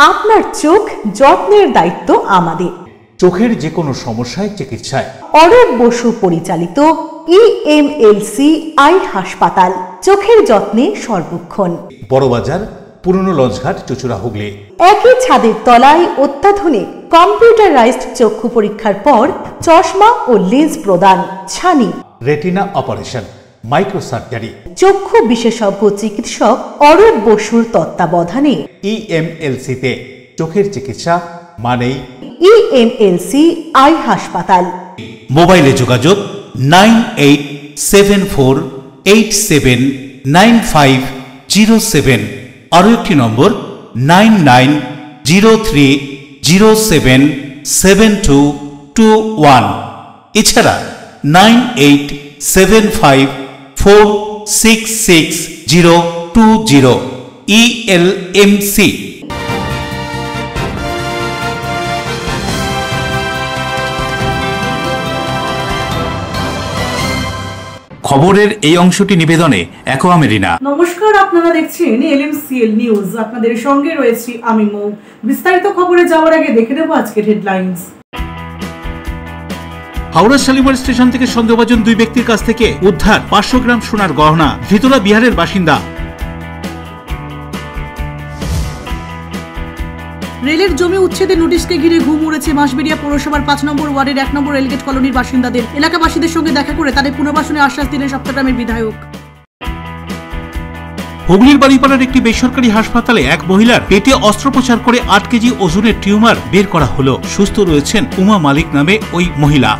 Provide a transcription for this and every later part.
আপনার চোখ যত্নের দায়িত্ব আমাদের। চোখের যে কোনো সমস্যায় চিকিৎসায় অরূপ বসু পরিচালিত EMLC আই হাসপাতাল, চোখের যত্নে সর্বক্ষণ। বড়বাজার, পুরনো লঞ্চঘাট, চুচুড়া, হুগলি। একই ছাদের তলায় অত্যাধুনিক কম্পিউটারাইজড চক্ষু পরীক্ষার পর চশমা ও লেন্স প্রদান, ছানি, রেটিনা অপারেশন, মাইক্রোসার্জারি। চক্ষু বিশেষজ্ঞ চিকিৎসক অরূপ বসুর তত্ত্বাবধানে EMLC-তে চোখের চিকিৎসা মানেই EMLC আই হাসপাতাল। মোবাইলে যোগাযোগ 9874879507। আরও একটি নম্বর 9903077221। এছাড়া 9875466020 ELMC। খবরের এই অংশটি নিবেদনে অ্যাকোয়া মেরিনা। নমস্কার, আপনারা দেখছেন LMCL নিউজ। আপনাদের সঙ্গে রয়েছি আমি মৌ। বিস্তারিত খবরে যাওয়ার আগে দেখে নেব আজকের হেডলাইন্স। হাওড়া শালিমার স্টেশন থেকে সন্দেহভাজন দুই ব্যক্তির কাছ থেকে উদ্ধার 500 গ্রাম সোনার গহনা, ধৃতরা বিহারের বাসিন্দা। রেলের জমি উচ্ছেদের নোটিশকে ঘিরে ঘুম উড়েছে বাঁশবেড়িয়া পৌরসভার 5 নম্বর ওয়ার্ডের 1 নম্বর রেলগেট কলোনির বাসিন্দাদের। এলাকাবাসীদের সঙ্গে দেখা করে তাদের পুনর্বাসনের আশ্বাস দিলেন সপ্তগ্রামের বিধায়ক। হুগলির বাড়িপাড়ার একটি বেসরকারি হাসপাতালে এক মহিলার পেটে অস্ত্রোপচার করে 8 কেজি ওজনের টিউমার বের করা হলো। সুস্থ রয়েছেন উমা মালিক নামে ওই মহিলা।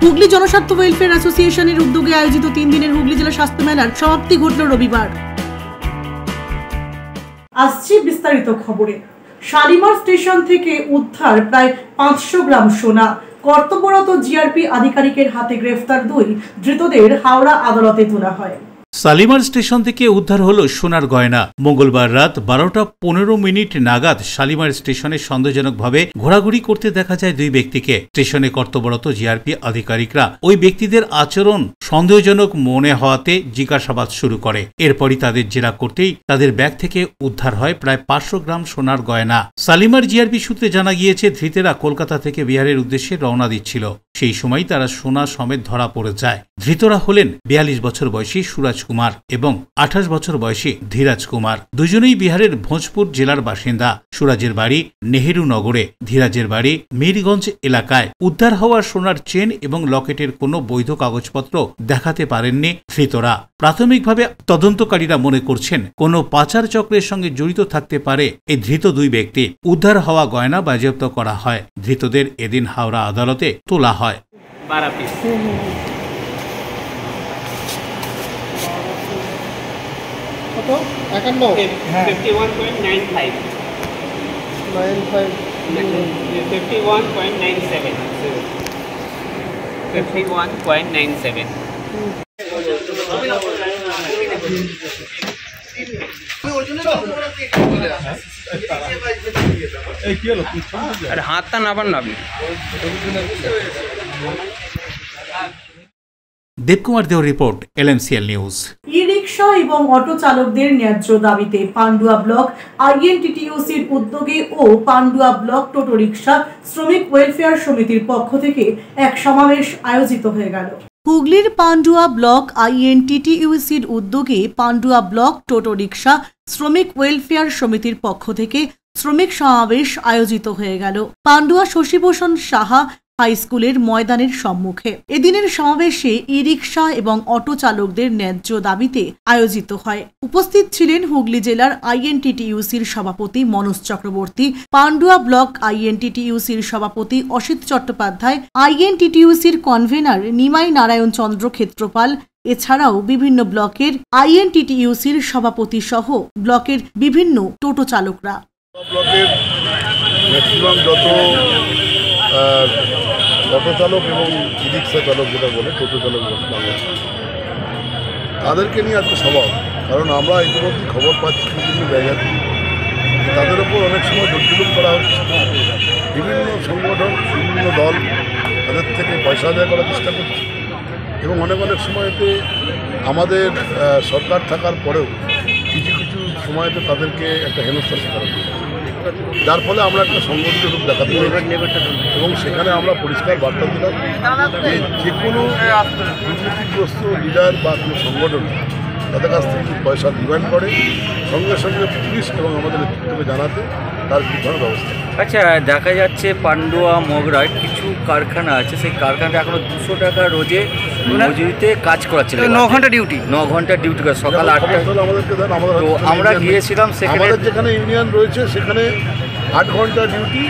হুগলি জনস্বার্থ ওয়েলফেয়ার অ্যাসোসিয়েশনের উদ্যোগে আয়োজিত 3 দিনের হুগলি জেলা স্বাস্থ্য মেলার সমাপ্তি ঘটল রবিবার। আসছে বিস্তারিত খবরে। শালিমার স্টেশন থেকে উদ্ধার প্রায় 500 গ্রাম সোনা। কর্তব্যরত জিআরপি আধিকারিকের হাতে গ্রেফতার 2 ধৃতদের হাওড়া আদালতে তোলা হয়। শালিমার স্টেশন থেকে উদ্ধার হলো সোনার গয়না। মঙ্গলবার রাত 12:15 নাগাদ শালিমার স্টেশনে সন্দেহজনকভাবে ঘোরাঘুরি করতে দেখা যায় 2 ব্যক্তিকে। স্টেশনে কর্তব্যরত জিআরপি আধিকারিকরা ওই ব্যক্তিদের আচরণ সন্দেহজনক মনে হওয়াতে জিজ্ঞাসাবাদ শুরু করে। এরপরই তাদের জেরা করতেই তাদের ব্যাগ থেকে উদ্ধার হয় প্রায় 500 গ্রাম সোনার গয়না। শালিমার জিআরপি সূত্রে জানা গিয়েছে, ধৃতেরা কলকাতা থেকে বিহারের উদ্দেশ্যে রওনা দিচ্ছিল। সেই সময় তারা সোনা সমেত ধরা পড়ে যায়। ধৃতরা হলেন 42 বছর বয়সী সুরাজ কুমার এবং 28 বছর বয়সী ধীরাজ কুমার। দুজনেই বিহারের ভোজপুর জেলার বাসিন্দা। সুরাজের বাড়ি নেহেরু নগরে, ধীরাজের বাড়ি মিরগঞ্জ এলাকায়। উদ্ধার হওয়া সোনার চেন এবং লকেটের কোনো বৈধ কাগজপত্র দেখাতে পারেননি ধৃতরা। প্রাথমিকভাবে তদন্তকারীরা মনে করছেন কোনো পাচার চক্রের সঙ্গে জড়িত থাকতে পারে এই ধৃত 2 ব্যক্তি। উদ্ধার হওয়া গয়না বাজেয়াপ্ত করা হয়। ধৃতদের এদিন হাওড়া আদালতে তোলা হয়। 12 পিস। কত? 51 51.95 51.97 51.97। আরে হাতটা নাবান না আপনি। দেবকুমার দেওর রিপোর্ট, LMCL নিউজ। ই-রিকশা এবং অটো চালকদের ন্যায্য দাবিতে পান্ডুয়া ব্লক INTTUCর উদ্যোগে ও পান্ডুয়া ব্লক টোটো রিকশা শ্রমিক ওয়েলফেয়ার সমিতির পক্ষ থেকে এক সমাবেশ আয়োজিত হয়ে গেল। হুগলির পান্ডুয়া ব্লক INTTUCর উদ্যোগে পান্ডুয়া ব্লক টোটো রিকশা শ্রমিক ওয়েলফেয়ার সমিতির পক্ষ থেকে শ্রমিক সমাবেশ আয়োজিত হয়ে গেল পান্ডুয়া শশীভূষণ সাহা হাই স্কুলের ময়দানের সম্মুখে। এদিনের সমাবেশে ই-রিকশা এবং অটো চালকদের ন্যায্য দাবিতে আয়োজিত হয়। উপস্থিত ছিলেন হুগলি জেলার INTTUCর সভাপতি মনোজ চক্রবর্তী, পান্ডুয়া ব্লক INTTUCর সভাপতি অসিত চট্টোপাধ্যায়, INTTUCর কনভেনার নিমাই নারায়ণ চন্দ্র ক্ষেত্রপাল, এছাড়াও বিভিন্ন ব্লকের INTTUCর সভাপতি সহ ব্লকের বিভিন্ন টোটো চালকরা। ব্লকের ম্যাক্সিমাম যত অটো চালক এবং ই-রিক্সা চালক, যেটা বলে টোটো চালক বাংলা, তাদেরকে নিয়ে আজকে স্বভাব। কারণ আমরা ইতিমধ্যে খবর পাচ্ছি বিভিন্ন জায়গাতে তাদের ওপর অনেক সময় দোষারোপ করা হচ্ছে। বিভিন্ন সংগঠন, বিভিন্ন দল তাদের থেকে পয়সা আদায় করার চেষ্টা করছে এবং অনেক সময়তে আমাদের সরকার থাকার পরেও কিছু কিছু সময়তে তাদেরকে একটা হেনস্থার শিকার হতে হচ্ছে, যার ফলে আমরা একটা সংগঠিত রূপ দেখাতে পারি এবং সেখানে আমরা পরিষ্কার বার্তা দিলাম যে কোনো দুর্নীতিগ্রস্ত লিডার বা কোনো সংগঠন তাদের কাছ থেকে যদি পয়সা ডিমান্ড করে সঙ্গে সঙ্গে পুলিশ এবং আমাদের নেতৃত্বকে জানাতে তার বিধান ব্যবস্থা। আচ্ছা, দেখা যাচ্ছে পান্ডুয়া মগরায় কিছু কারখানা আছে, সেই কারখানাটা এখনো 200 টাকা রোজে মজুরিতে কাজ করাচ্ছে, 9 ঘন্টা ডিউটি, 9 ঘন্টা ডিউটি করে সকাল 8টায় আমাদেরকে দেন। তো আমরা গিয়েছিলাম, আমাদের যেখানে ইউনিয়ন রয়েছে সেখানে 8 ঘন্টা ডিউটি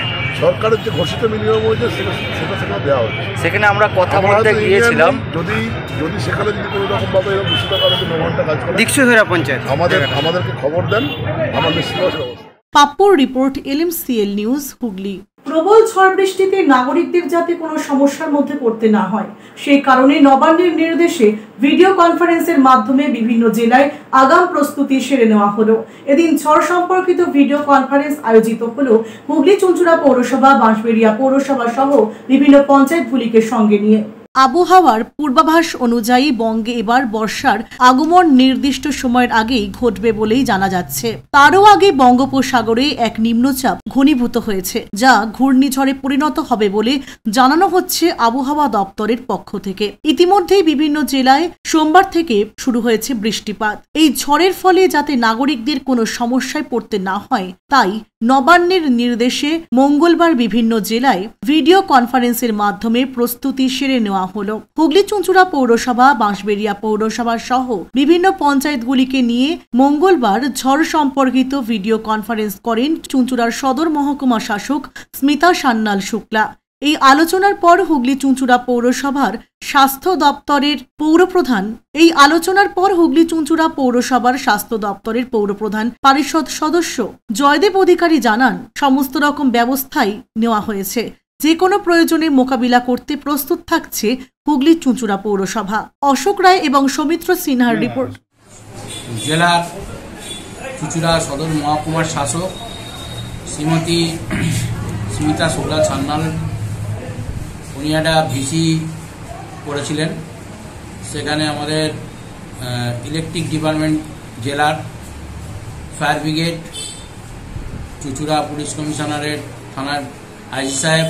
সরকারের যে ঘোষিত মিনিমাম ওয়েজ সেটা সেখানে দেওয়া হচ্ছে। সেখানে আমরা কথা বলতে গিয়েছিলাম, যদি সেখানে যদি কোনো রকমভাবে এরকম 200 টাকা 9 ঘন্টা কাজ করে দীক্ষিতরা পঞ্চায়েত আমাদেরকে খবর দেন, আমার নিশ্চিত ব্যবস্থা। পাপ্পুর রিপোর্ট, LMCL নিউজ, হুগলি। প্রবল ঝড় বৃষ্টিতে নাগরিকদের যাতে কোনো সমস্যার মধ্যে পড়তে না হয় সেই কারণে নবান্নের নির্দেশে ভিডিও কনফারেন্সের মাধ্যমে বিভিন্ন জেলায় আগাম প্রস্তুতি সেরে নেওয়া হলো। এদিন ঝড় সম্পর্কিত ভিডিও কনফারেন্স আয়োজিত হলো হুগলি চুঁচুড়া পৌরসভা, বাঁশবেড়িয়া পৌরসভা সহ বিভিন্ন পঞ্চায়েতগুলিকে সঙ্গে নিয়ে। আবহাওয়ার পূর্বাভাস অনুযায়ী বঙ্গে এবার বর্ষার আগমন নির্দিষ্ট সময়ের আগেই ঘটবে বলেই জানা যাচ্ছে। তারও আগে বঙ্গোপসাগরে এক নিম্নচাপ ঘনীভূত হয়েছে, যা ঘূর্ণিঝড়ে পরিণত হবে বলে জানানো হচ্ছে আবহাওয়া দপ্তরের পক্ষ থেকে। ইতিমধ্যেই বিভিন্ন জেলায় সোমবার থেকে শুরু হয়েছে বৃষ্টিপাত। এই ঝড়ের ফলে যাতে নাগরিকদের কোনো সমস্যায় পড়তে না হয়, তাই নবান্নের নির্দেশে মঙ্গলবার বিভিন্ন জেলায় ভিডিও কনফারেন্সের মাধ্যমে প্রস্তুতি সেরে নেওয়া হলো। হুগলি চুঁচুড়া পৌরসভা, বাঁশবেড়িয়া পৌরসভা সহ বিভিন্ন পঞ্চায়েতগুলিকে নিয়ে মঙ্গলবার ঝড় সম্পর্কিত ভিডিও কনফারেন্স করেন চুঁচুড়ার সদর মহকুমা শাসক স্মিতা সান্যাল শুক্লা। এই আলোচনার পর হুগলি চুঁচুড়া পৌরসভার স্বাস্থ্য দপ্তরের পৌরপ্রধান পারিষদ সদস্য জয়দেব অধিকারী জানান, সমস্ত রকম ব্যবস্থাই নেওয়া হয়েছে, যে কোনো প্রয়োজনে মোকাবিলা করতে প্রস্তুত থাকছে হুগলি চুঁচুড়া পৌরসভা। অশোক রায় এবং সৌমিত্র সিনহার রিপোর্ট। জেলার চুঁচুড়া সদর মহকুমার শাসক শ্রীমতী স্মিতা শুক্লা সান্যাল, উনি একটা ভিসি করেছিলেন। সেখানে আমাদের ইলেকট্রিক ডিপার্টমেন্ট, জেলার ফায়ার ব্রিগেড, চুঁচুড়া পুলিশ কমিশনারেট, থানার আইজি সাহেব,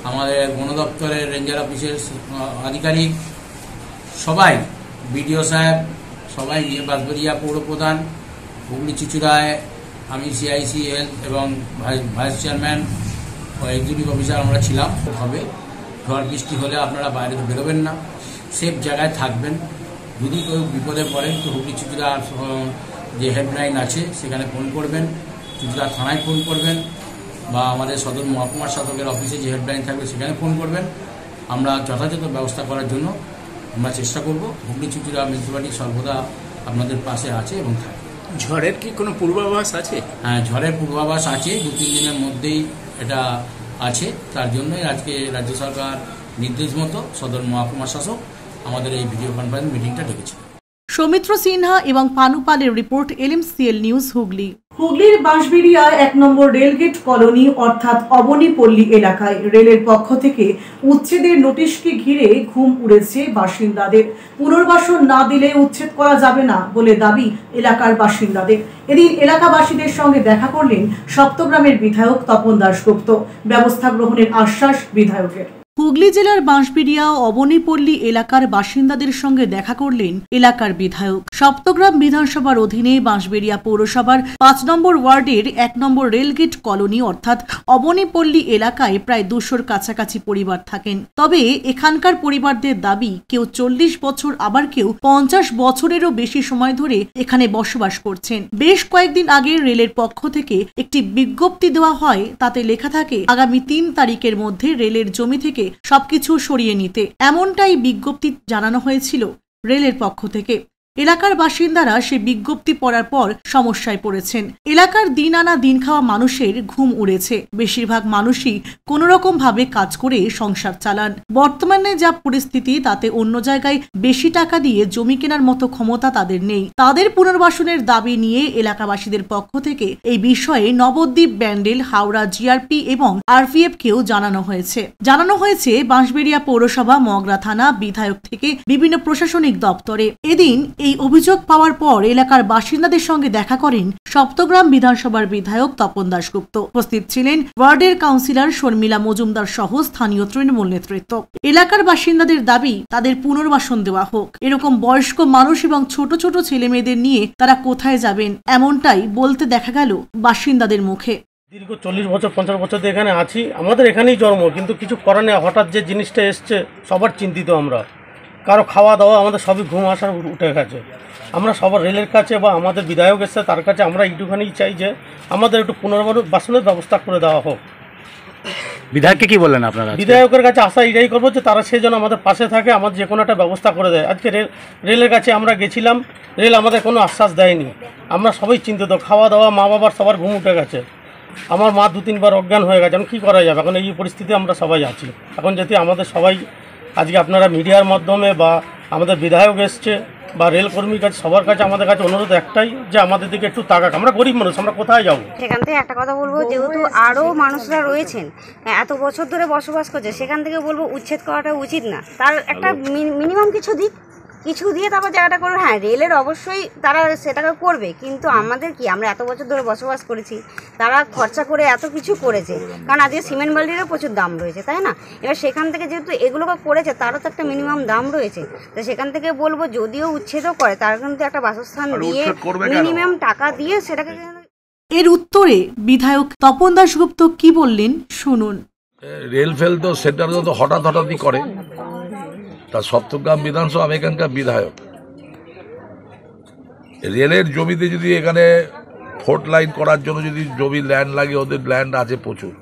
আমাদের বন দপ্তরের রেঞ্জার অফিসের আধিকারিক সবাই, বিডিও সাহেব সবাই নিয়ে, বাঁশবেড়িয়া পৌরপ্রধান, হুগলি চুঁচুড়ায় আমি CIC হেলথ এবং ভাইস চেয়ারম্যান ও এক্সিকিউটিভ অফিসার আমরা ছিলাম। হবে ঝড় বৃষ্টি হলে আপনারা বাইরে তো বেরোবেন না, সেফ জায়গায় থাকবেন। যদি কেউ বিপদে পড়েন তো হুগলি চুঁচুড়া যে হেল্পলাইন আছে সেখানে ফোন করবেন, চুঁচুড়া থানায় ফোন করবেন, বা আমাদের সদর মহকুমার শাসকের অফিসে যে হেল্পলাইন থাকবে সেখানে ফোন করবেন। আমরা যথাযথ ব্যবস্থা করার জন্য আমরা চেষ্টা করব। হুগলি চুঁচুড়া মিউনিসিপ্যালিটি সর্বদা আপনাদের পাশে আছে এবং থাকবে। ঝড়ের কি কোনো পূর্বাভাস আছে? হ্যাঁ, ঝড়ের পূর্বাভাস আছে, 2-3 দিনের মধ্যেই এটা আছে। তার জন্যই আজকে রাজ্য সরকার নির্দেশ মতো সদর মহকুমা শাসক আমাদের এই ভিডিও কনফারেন্স মিটিংটা ডেকেছে। সৌমিত্র সিনহা এবং পানুপালের রিপোর্ট, LMCL নিউজ, হুগলি। হুগলির বাঁশবেড়িয়া 1 নম্বর রেলগেট কলোনি অর্থাৎ অবনীপল্লী এলাকায় রেলের পক্ষ থেকে উচ্ছেদের নোটিশকে ঘিরে ঘুম উড়েছে বাসিন্দাদের। পুনর্বাসন না দিলে উচ্ছেদ করা যাবে না বলে দাবি এলাকার বাসিন্দাদের। এদিন এলাকাবাসীদের সঙ্গে দেখা করলেন সপ্তগ্রামের বিধায়ক তপন দাশগুপ্ত। ব্যবস্থা গ্রহণের আশ্বাস বিধায়কের। হুগলি জেলার বাঁশবেড়িয়া ও অবনীপল্লী এলাকার বাসিন্দাদের সঙ্গে দেখা করলেন এলাকার বিধায়ক। সপ্তগ্রাম বিধানসভার অধীনে বাঁশবেড়িয়া পৌরসভার 5 নম্বর ওয়ার্ডের 1 নম্বর রেলগেট কলোনি অর্থাৎ অবনীপল্লী এলাকায় প্রায় 200-র কাছাকাছি পরিবার থাকেন। তবে এখানকার পরিবারদের দাবি, কেউ 40 বছর, আবার কেউ 50 বছরেরও বেশি সময় ধরে এখানে বসবাস করছেন। বেশ কয়েকদিন আগে রেলের পক্ষ থেকে একটি বিজ্ঞপ্তি দেওয়া হয়, তাতে লেখা থাকে আগামী 3 তারিখের মধ্যে রেলের জমি থেকে সবকিছু সরিয়ে নিতে। এমনটাই বিজ্ঞপ্তি জানানো হয়েছিল রেলের পক্ষ থেকে। এলাকার বাসিন্দারা সে বিজ্ঞপ্তি পড়ার পর সমস্যায় পড়েছেন। এলাকার দিন আনা দিন খাওয়া মানুষের ঘুম উড়েছে। বেশিরভাগ মানুষই কোনোরকম ভাবে কাজ করে সংসার চালান। বর্তমানে যা পরিস্থিতি, তাতে অন্য জায়গায় বেশি টাকা দিয়ে জমি কেনার মতো ক্ষমতা তাদের নেই। তাদের পুনর্বাসনের দাবি নিয়ে এলাকাবাসীদের পক্ষ থেকে এই বিষয়ে নবদ্বীপ, ব্যান্ডেল, হাওড়া GRP এবং RPF কেও জানানো হয়েছে বাঁশবেড়িয়া পৌরসভা, মগরা থানা, বিধায়ক থেকে বিভিন্ন প্রশাসনিক দপ্তরে। এদিন এই অভিযোগ পাওয়ার পর এলাকার বাসিন্দাদের সঙ্গে দেখা করেন সপ্তগ্রাম বিধানসভার বিধায়ক তপন দাশগুপ্ত। উপস্থিত ছিলেন ওয়ার্ডের কাউন্সিলর শর্মিলা মজুমদার সহ স্থানীয় তৃণমূল নেতৃত্ব। এলাকার বাসিন্দাদের দাবি তাদের পুনর্বাসন দেওয়া হোক। এরকম বয়স্ক মানুষ এবং ছোট ছোট ছেলে মেয়েদের নিয়ে তারা কোথায় যাবেন, এমনটাই বলতে দেখা গেল বাসিন্দাদের মুখে। দীর্ঘ 40 বছর 50 বছর ধরে এখানে আছি, আমাদের এখানেই জন্ম, কিন্তু কিছু করার নেই। হঠাৎ যে জিনিসটা এসছে সবার চিন্তিত আমরা। কারো খাওয়া দাওয়া আমাদের সবই ঘুম আসার উঠে গেছে। আমরা সবার রেলের কাছে বা আমাদের বিধায়ক এসছে তার কাছে আমরা একটুখানি চাই যে আমাদের একটু পুনর্বাসনের ব্যবস্থা করে দেওয়া হোক। বিধায়ককে কি বললেন আপনারা? বিধায়কের কাছে আশা এটাই করবো যে তারা সেই জন্য আমাদের পাশে থাকে, আমাদের যে কোনো একটা ব্যবস্থা করে দেয়। আজকে রেলের কাছে আমরা গেছিলাম, রেল আমাদের কোনো আশ্বাস দেয়নি। আমরা সবাই চিন্তিত, খাওয়া দাওয়া মা বাবার সবার ঘুম উঠে গেছে। আমার মা 2-3 বার অজ্ঞান হয়ে গেছে। এখন কী করা যাবে? এখন এই পরিস্থিতি আমরা সবাই আছি। এখন যদি আমাদের সবাই আজকে আপনারা মিডিয়ার মাধ্যমে বা আমাদের বিধায়ক এসছে বা রেলকর্মীর কাছে সবার কাছে আমাদের কাছে অনুরোধ একটাই যে আমাদের দিকে একটু তাকাক। আমরা গরিব মানুষ, আমরা কোথায় যাবো? সেখান থেকে একটা কথা বলবো, যেহেতু আরও মানুষরা রয়েছেন এত বছর ধরে বসবাস করছে, সেখান থেকে বলবো উচ্ছেদ করাটা উচিত না। তার একটা মিনিমাম কিছু দিয়ে তারপর জায়গাটা করবে। হ্যাঁ, রেলের অবশ্যই তারা সেটাকে করবে, কিন্তু আমাদের কি, আমরা এত বছর ধরে বসবাস করেছি, তারা খরচা করে এত কিছু করেছে। কারণ আজকে সিমেন্ট বালিরও প্রচুর দাম রয়েছে, তাই না? এবার সেখান থেকে যেহেতু এগুলোকে করেছে তারও তো একটা মিনিমাম দাম রয়েছে। তো সেখান থেকে বলবো যদিও উচ্ছেদও করে, তার কিন্তু একটা বাসস্থান দিয়ে মিনিমাম টাকা দিয়ে সেটাকে। এর উত্তরে বিধায়ক তপন দাশগুপ্ত কি বললেন শুনুন। রেল ফেল তো সেন্টার তো হঠাৎই করে। তার সপ্তগ্রাম বিধানসভা, আমি এখানকার বিধায়ক। রেলের জমিতে যদি এখানে ফোর্ট লাইন করার জন্য যদি জমি ল্যান্ড লাগে, ওদের ল্যান্ড আছে প্রচুর।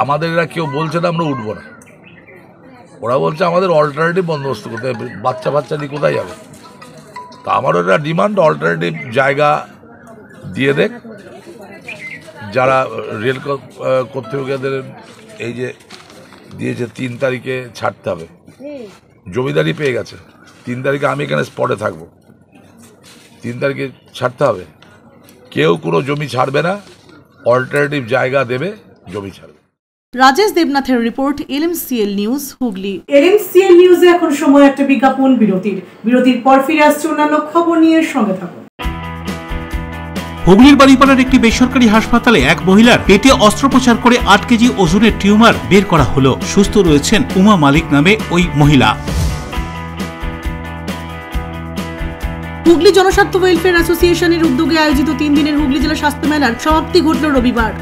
আমাদের এরা কেউ বলছে না আমরা উঠবো না, ওরা বলছে আমাদের অল্টারনেটিভ বন্দোবস্ত করতে হবে। বাচ্চা নিয়ে কোথায় যাবে? তা আমারও একটা ডিমান্ড, অল্টারনেটিভ জায়গা দিয়ে দেখ। যারা রেল কর্তৃপক্ষদের এই যে দিয়েছে 3 তারিখে ছাড়তে হবে, জমিদারি পেয়ে গেছে। 3 তারিখে আমি এখানে স্পটে থাকবো, 3 তারিখে ছাড়তে হবে। কেউ কোনো জমি ছাড়বে না, অল্টারনেটিভ জায়গা দেবে, জমি ছাড়বে। রাজেশ দেবনাথের report, LMCL news, Hooghly. LMCL নিউজে এখন সময় একটা বিজ্ঞাপন বিরতির পর ফিরে আসছে অন্যান্য খবর নিয়ে। সঙ্গে থাকুন। হুগলির বাড়িপাড়ার একটি বেসরকারি হাসপাতালে এক মহিলার পেটে অস্ত্রোপচার করে 8 কেজি ওজনের টিউমার বের করা হলো। সুস্থ রয়েছেন উমা মালিক নামে ওই মহিলা। হুগলি জনস্বার্থ ওয়েলফেয়ার অ্যাসোসিয়েশনের উদ্যোগে আয়োজিত 3 দিনের হুগলি জেলা স্বাস্থ্য মেলার সমাপ্তি ঘটল রবিবার।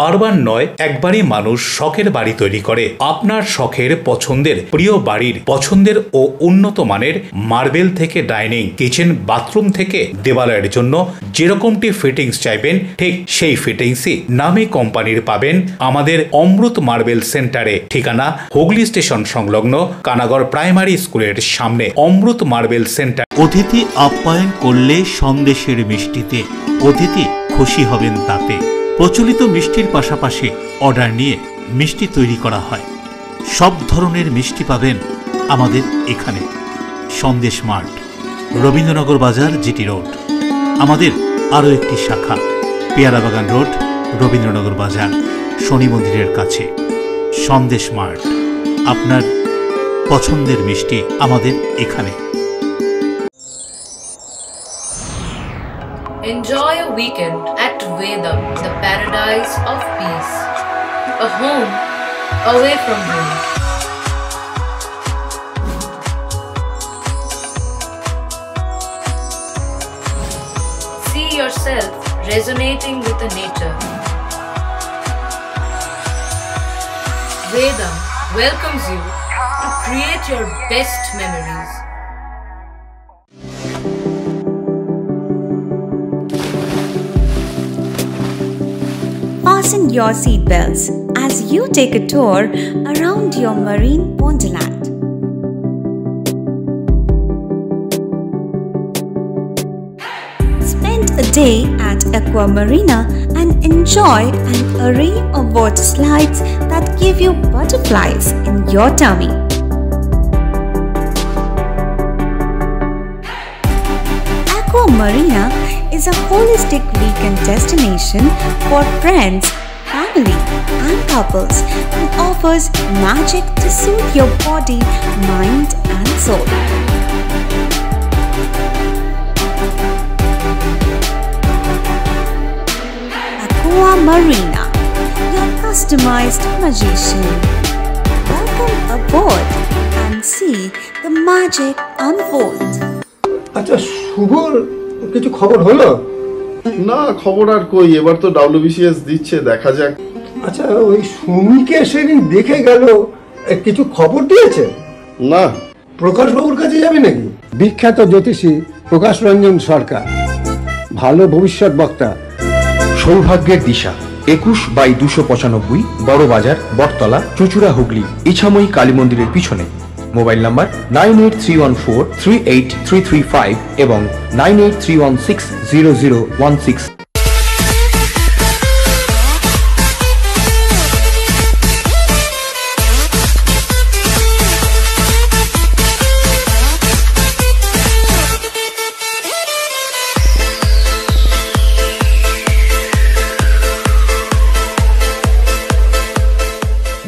বারবার নয়, একবারই মানুষ শখের বাড়ি তৈরি করে। আপনার শখের পছন্দের প্রিয় বাড়ির পছন্দের ও উন্নত মানের মার্বেল থেকে ডাইনিং, কিচেন, বাথরুম থেকে দেওয়ালের জন্য যেরকমটি ফিটিংস চাইবেন, ঠিক সেই ফিটিংসই নামী কোম্পানির পাবেন আমাদের অমৃত মার্বেল সেন্টারে। ঠিকানা হুগলি স্টেশন সংলগ্ন কানাগড় প্রাইমারি স্কুলের সামনে অমৃত মার্বেল সেন্টার। অতিথি আপ্যায়ন করলে সন্দেশের মিষ্টিতে, অতিথি খুশি হবেন তাতে। প্রচলিত মিষ্টির পাশাপাশি অর্ডার নিয়ে মিষ্টি তৈরি করা হয়। সব ধরনের মিষ্টি পাবেন আমাদের এখানে। সন্দেশ মার্ট, রবীন্দ্রনগর বাজার, জিটি রোড। আমাদের আরও একটি শাখা পেয়ারাবাগান রোড, রবীন্দ্রনগর বাজার, শনি মন্দিরের কাছে। সন্দেশ মার্ট, আপনার পছন্দের মিষ্টি আমাদের এখানে। Enjoy a weekend at Vedam, the paradise of peace. A home away from home. See yourself resonating with the nature. Vedam welcomes you to create your best memories. Fasten your seatbelts as you take a tour around your marine wonderland. Spend a day at Aqua Marina and enjoy an array of water slides that give you butterflies in your tummy. Aqua Marina is a holistic weekend destination for friends, family and couples and offers magic to soothe your body, mind and soul. Marina, your customized magician. Welcome aboard and see the magic unfold. আচ্ছা, শুভর কিছু খবর হলো? না, খবর আর কই, এবার তো WBCS দিচ্ছে, দেখা যাক। আচ্ছা, ওই সুমিকে সেদিন দেখে গেল, কিছু খবর দিয়েছে? না। প্রকাশবাবুর কাছে যাবে নাকি? বিখ্যাত জ্যোতিষী প্রকাশ রঞ্জন সরকার, ভালো ভবিষ্যৎ বক্তা। সৌভাগ্যের দিশা 21/295 বড় বাজার, বটতলা, চুচুড়া, হুগলি, ইছাময়ী কালী মন্দিরের পিছনে। মোবাইল নাম্বার 9831438335 এবং 9831600016।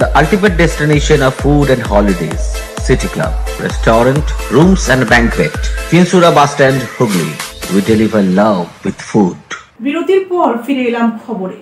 The ultimate destination of food and holidays. City Club, restaurant, rooms and banquet. Finsura Bus Stand, Hugli. We deliver love with food. বিরতির পর ফিরে এলাম খবরে।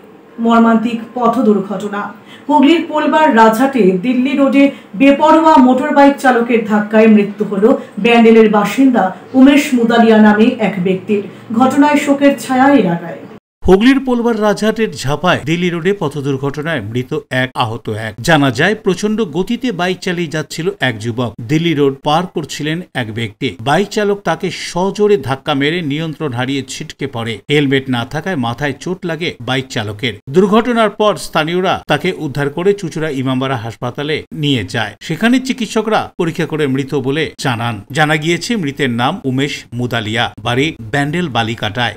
মর্মান্তিক পথ দুর্ঘটনা। হুগলির পোলবার রাজহাটে দিল্লি রোডে বেপরোয়া মোটরবাইক চালকের ধাক্কায় মৃত্যু হল ব্যান্ডেলের বাসিন্দা উমেশ মুদালিয়া নামে এক ব্যক্তির। ঘটনায় শোকের ছায়া এলাকায়। হুগলির পোলবার রাজহাটের ঝাপায় দিল্লি রোডে পথ দুর্ঘটনায় মৃত এক, আহত এক। জানা যায় প্রচন্ড গতিতে বাইক চালিয়ে যাচ্ছিল এক যুবক। দিল্লি রোড পার করছিলেন এক ব্যক্তি। বাইক চালক তাকে সজোরে ধাক্কা মেরে নিয়ন্ত্রণ হারিয়ে ছিটকে পড়ে। হেলমেট না থাকায় মাথায় চোট লাগে বাইক চালকের। দুর্ঘটনার পর স্থানীয়রা তাকে উদ্ধার করে চুচুড়া ইমামবাড়া হাসপাতালে নিয়ে যায়। সেখানে চিকিৎসকরা পরীক্ষা করে মৃত বলে জানান। জানা গিয়েছে মৃতের নাম উমেশ মুদালিয়া, বাড়ি ব্যান্ডেল বালিকাটায়।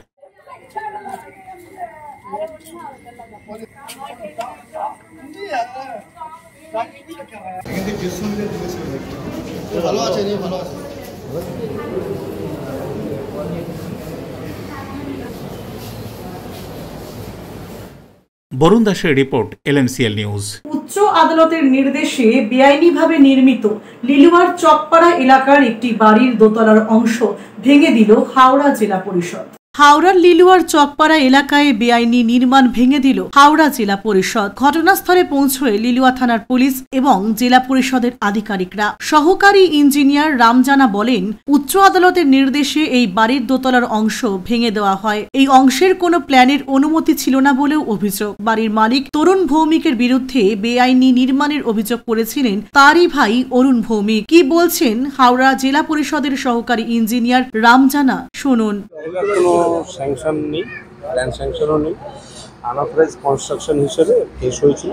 বরুণ দাসের রিপোর্ট, LMCL নিউজ। উচ্চ আদালতের নির্দেশে বেআইনিভাবে নির্মিত লিলুয়ার চকপাড়া এলাকার একটি বাড়ির দোতলার অংশ ভেঙে দিল হাওড়া জেলা পরিষদ। হাওড়ার লিলুয়ার চকপাড়া এলাকায় বেআইনি নির্মাণ ভেঙে দিল হাওড়া জেলা পরিষদ। ঘটনাস্থলে পৌঁছয় লিলুয়া থানার পুলিশ এবং জেলা পরিষদের আধিকারিকরা। সহকারী ইঞ্জিনিয়ার রামজানা বলেন, উচ্চ আদালতের নির্দেশে এই বাড়ির দোতলার অংশ ভেঙে দেওয়া হয়। এই অংশের কোনো প্ল্যানের অনুমতি ছিল না বলেও অভিযোগ। বাড়ির মালিক তরুণ ভৌমিকের বিরুদ্ধে বেআইনি নির্মাণের অভিযোগ করেছিলেন তারই ভাই অরুণ ভৌমিক। কি বলছেন হাওড়া জেলা পরিষদের সহকারী ইঞ্জিনিয়ার রামজানা, শুনুন। স্যাংশন নেই, প্ল্যান স্যাংশনও নেই, আনঅথরাইজ কনস্ট্রাকশন হিসেবে কেস হয়েছিল।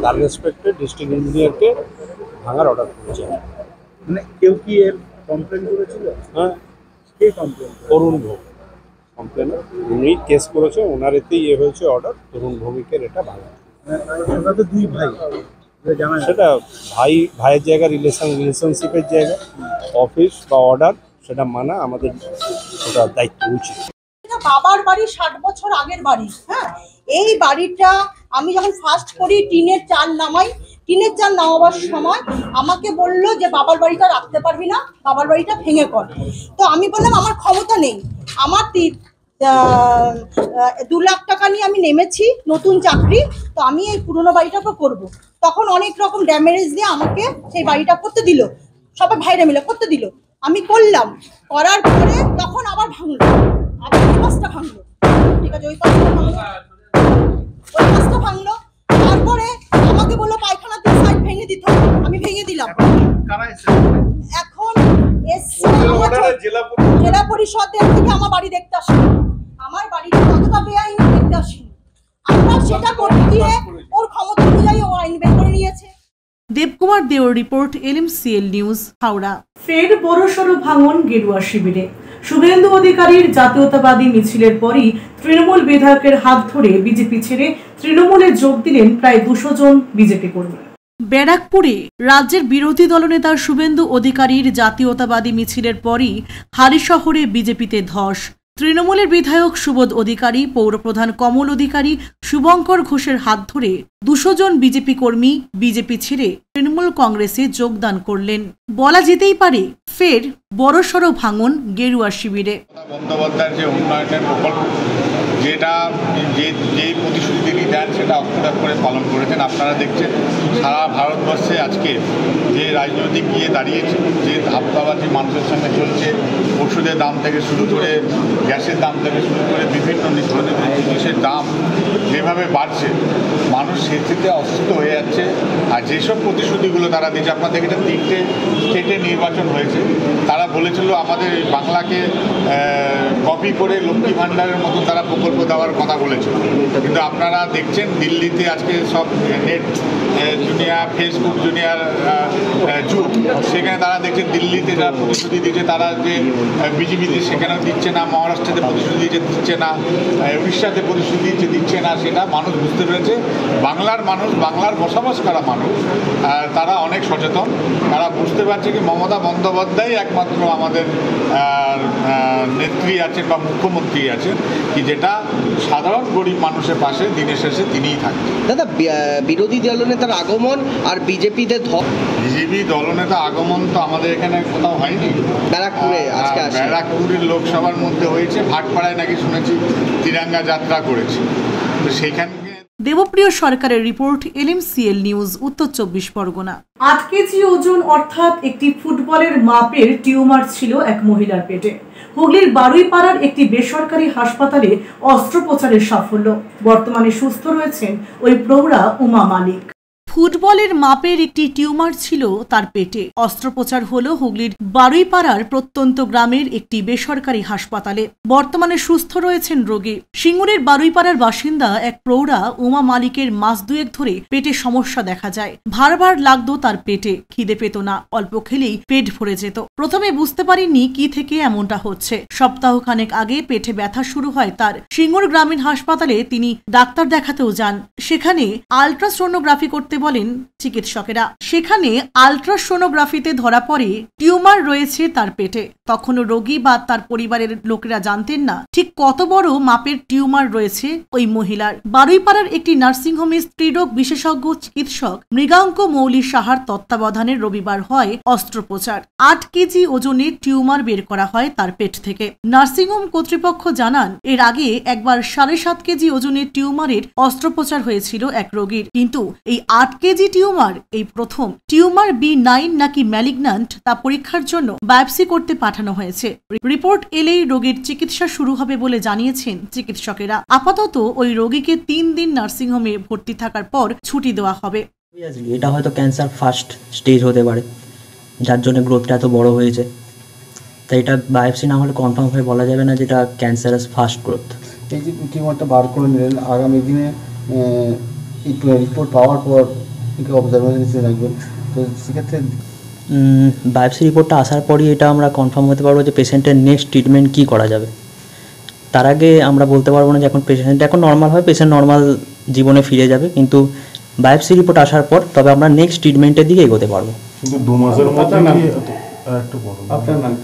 প্ল্যান ইন্সপেক্টর ডিস্ট্রিক্ট ইঞ্জিনিয়ারকে ভাঙার অর্ডার করেছে। মানে কেউ কি এর কমপ্লেন করেছিল? হ্যাঁ, কে কমপ্লেন? অরুণ ভৌমিক কমপ্লেনার, উনি কেস করেছে, ওনার এতেই হয়েছে অর্ডার তরুণ ভৌমিকের এটা ভাঙা। ওরা তো দুই ভাই, সেটা ভাইয়ের জায়গা, রিলেশনশিপের জায়গা, অফিস বা অর্ডার সেটা মানা আমাদের ওটা দায়িত্ব উচিত। বাবার বাড়ি 60 বছর আগের বাড়ি। হ্যাঁ, এই বাড়িটা আমি যখন ফার্স্ট করি টিনের চাল নামাই, টিনের চাল নামাবার সময় আমাকে বললো যে বাবার বাড়িটা রাখতে পারবি না, বাবার বাড়িটা ভেঙে কর। তো আমি বললাম আমার ক্ষমতা নেই, আমার 2 লাখ টাকা নিয়ে আমি নেমেছি, নতুন চাকরি, তো আমি এই পুরোনো বাড়িটাকে করব। তখন অনেক রকম ড্যামেজ দিয়ে আমাকে সেই বাড়িটা করতে দিল, সবাই ভাইরা মিলে করতে দিল। আমি করলাম, করার পরে তখন আবার ভাঙলো, আবার ওই পাশটা ভাঙলো। ঠিক আছে, ওই পাশটা ভাঙলো। তারপরে আমাকে বললো পায়খানা 2 সাইড ভেঙে দিতে হবে, আমি ভেঙে দিলাম। এখন জেলা পরিষদের থেকে আমার বাড়ি দেখতে আসেনি, আমার বাড়িটা কতটা বেআইনি দেখতে আসেনি। আমরা সেটা করতে গিয়ে ওর ক্ষমতা অনুযায়ী ও আইন বের করে নিয়েছে। দেবকুমার দেওর রিপোর্ট, LMCL নিউজ, হাওড়া। ফের বড়সড় ভাঙন গেরুয়া শিবিরে। শুভেন্দু অধিকারীর জাতীয়তাবাদী মিছিলের পরই তৃণমূল বিধায়কের হাত ধরে বিজেপি ছেড়ে তৃণমূলে যোগ দিলেন প্রায় 200 জন বিজেপি কর্মী। ব্যারাকপুরে রাজ্যের বিরোধী দলনেতা শুভেন্দু অধিকারীর জাতীয়তাবাদী মিছিলের পরই হালিশহরে বিজেপিতে ধস। তৃণমূলের বিধায়ক সুবোধ অধিকারী, পৌরপ্রধান কমল অধিকারী, শুভঙ্কর ঘোষের হাত ধরে 200 জন বিজেপি কর্মী বিজেপি ছেড়ে তৃণমূল কংগ্রেসে যোগদান করলেন। বলা যেতেই পারে ফের বড়সড় ভাঙন গেরুয়া শিবিরে। বন্দ্যোপাধ্যায়ের যে উন্নয়নের প্রকল্প যেটা যে প্রতিশ্রুতি তিনি দেন সেটা অক্ষরে অক্ষরে পালন করেছেন। আপনারা দেখছেন সারা ভারতবর্ষে আজকে যে রাজনৈতিক গিয়ে দাঁড়িয়েছে, যে ধাপ্পাবাজি মানুষের সঙ্গে চলছে, ওষুধের দাম থেকে শুরু করে গ্যাসের দাম থেকে শুরু করে বিভিন্ন নিত্যনৈমিত্তিক জিনিসের দাম যেভাবে বাড়ছে, মানুষ সেটিতে অসুস্থ হয়ে যাচ্ছে। আর যেসব প্রতিশ্রুতিগুলো তারা দিয়েছে, আপনাদের এটা 3টে স্টেটে নির্বাচন হয়েছে, তারা বলেছিল আমাদের বাংলাকে কপি করে লক্ষ্মী ভাণ্ডারের মতো তারা প্রকল্প দেওয়ার কথা বলেছিল। কিন্তু আপনারা দেখছেন দিল্লিতে আজকে সব নেট জুনিয়া, ফেসবুক জুনিয়ার যুগ, সেখানে তারা দেখছেন দিল্লিতে যারা প্রতিশ্রুতি দিচ্ছে তারা যে বিজেপিতে সেখানেও দিচ্ছে না, মহারাষ্ট্রেতে প্রতিশ্রুতি দিচ্ছে না, উড়িষ্যাতে প্রতিশ্রুতি দিচ্ছে না। সেটা মানুষ বুঝতে পেরেছে। বাংলার মানুষ, বাংলার বসবাস করা মানুষ, তারা অনেক সচেতন। তারা বুঝতে পারছে কি মমতা বন্দ্যোপাধ্যায় একমাত্র আমাদের নেত্রী আছেন বা মুখ্যমন্ত্রী আছেন, কি যেটা সাধারণ গরিব মানুষের পাশে দিনের শেষে তিনিই থাকছেন। দাদা, বিরোধী দলনেতার আগমন আর বিজেপিতে বিজেপি দলনেতা আগমন তো আমাদের এখানে কোথাও হয়নি। ব্যারাকপুরে আজকে ব্যারাকপুরের লোকসভার মধ্যে হয়েছে, ভাটপাড়ায় নাকি শুনেছি তিরঙ্গা যাত্রা করেছে, তো সেখানে। দেবপ্রিয় সরকারের রিপোর্ট, LMCL নিউজ, উত্তর 24 পরগনা। 8 কেজি ওজন অর্থাৎ একটি ফুটবলের মাপের টিউমার ছিল এক মহিলার পেটে। হুগলির বারুইপাড়ার একটি বেসরকারি হাসপাতালে অস্ত্রোপচারের সাফল্য। বর্তমানে সুস্থ রয়েছেন ওই প্রৌঢ়া উমা মালিক। ফুটবলের মাপের একটি টিউমার ছিল তার পেটে। অস্ত্রোপচার হলো হুগলির বারুইপাড়ার প্রত্যন্ত গ্রামের একটি বেসরকারি হাসপাতালে। বর্তমানে সুস্থ রয়েছেন রোগী। সিঙ্গুরের বারুইপাড়ার বাসিন্দা এক প্রৌঢ়া উমা মালিকের মাস 2 ধরে পেটে সমস্যা দেখা যায়। ভার ভার লাগতো তার পেটে, খিদে পেত না, অল্প খেলেই পেট ভরে যেত। প্রথমে বুঝতে পারেননি কি থেকে এমনটা হচ্ছে। সপ্তাহখানেক আগে পেটে ব্যথা শুরু হয় তার। সিঙ্গুর গ্রামীণ হাসপাতালে তিনি ডাক্তার দেখাতেও যান। সেখানে আলট্রাসোনোগ্রাফি করতে বলেন চিকিৎসকেরা। সেখানে আলট্রাসোনোগ্রাফিতে ধরা পড়ে টিউমার রয়েছে তার পেটে। তখনও রোগী বা তার পরিবারের লোকেরা জানতেন না ঠিক কত বড় মাপের টিউমার রয়েছে ওই মহিলার। বারুইপাড়ার একটি নার্সিংহোমে স্ত্রীরোগ বিশেষজ্ঞ চিকিৎসক মৃগাঙ্ক মৌলি সাহার তত্ত্বাবধানে রবিবার হয় অস্ত্রোপচার। 8 কেজি ওজনের টিউমার বের করা হয় তার পেট থেকে। নার্সিংহোম কর্তৃপক্ষ জানান, এর আগে একবার 7.5 কেজি ওজনের টিউমারের অস্ত্রোপচার হয়েছিল এক রোগীর, কিন্তু এই 8 কেজি টিউমার এই প্রথম। টিউমার B9 নাকি ম্যালিগন্যান্ট তা পরীক্ষার জন্য বায়োপসি করতে পাঠানো হয়েছে। রিপোর্ট এলেই রোগীর চিকিৎসা শুরু হবে বলে জানিয়েছেন চিকিৎসকেরা। আপাতত ওই রোগীকে 3 দিন নার্সিংহোমে ভর্তি থাকার পর ছুটি দেওয়া হবে। এটা হয়তো ক্যান্সার ফার্স্ট স্টেজ হতে পারে, যার জন্য গ্রোথটা এত বড় হয়েছে। তাই এটা বায়োপসি না হলে কনফার্ম হয়ে বলা যাবে না যেটা ক্যান্সারাস ফার্স্ট গ্রোথ। এই যে টিউমারটা বার করে নিলেন, আগামী দিনে রিপোর্ট পাওয়ার পর অবজারভেশন রাখবেন, তো সেক্ষেত্রে বায়োপসি রিপোর্টটা আসার পরই এটা আমরা কনফার্ম হতে পারবো যে পেশেন্টের নেক্সট ট্রিটমেন্ট কী করা যাবে। তার আগে আমরা বলতে পারবো না যে এখন পেশেন্ট এখন নর্মাল হয়, পেশেন্ট নর্মাল জীবনে ফিরে যাবে, কিন্তু বায়োপসি রিপোর্ট আসার পর তবে আমরা নেক্সট ট্রিটমেন্টের দিকে এগোতে পারবো। কিন্তু 2 মাসের মধ্যে আপনার নাম?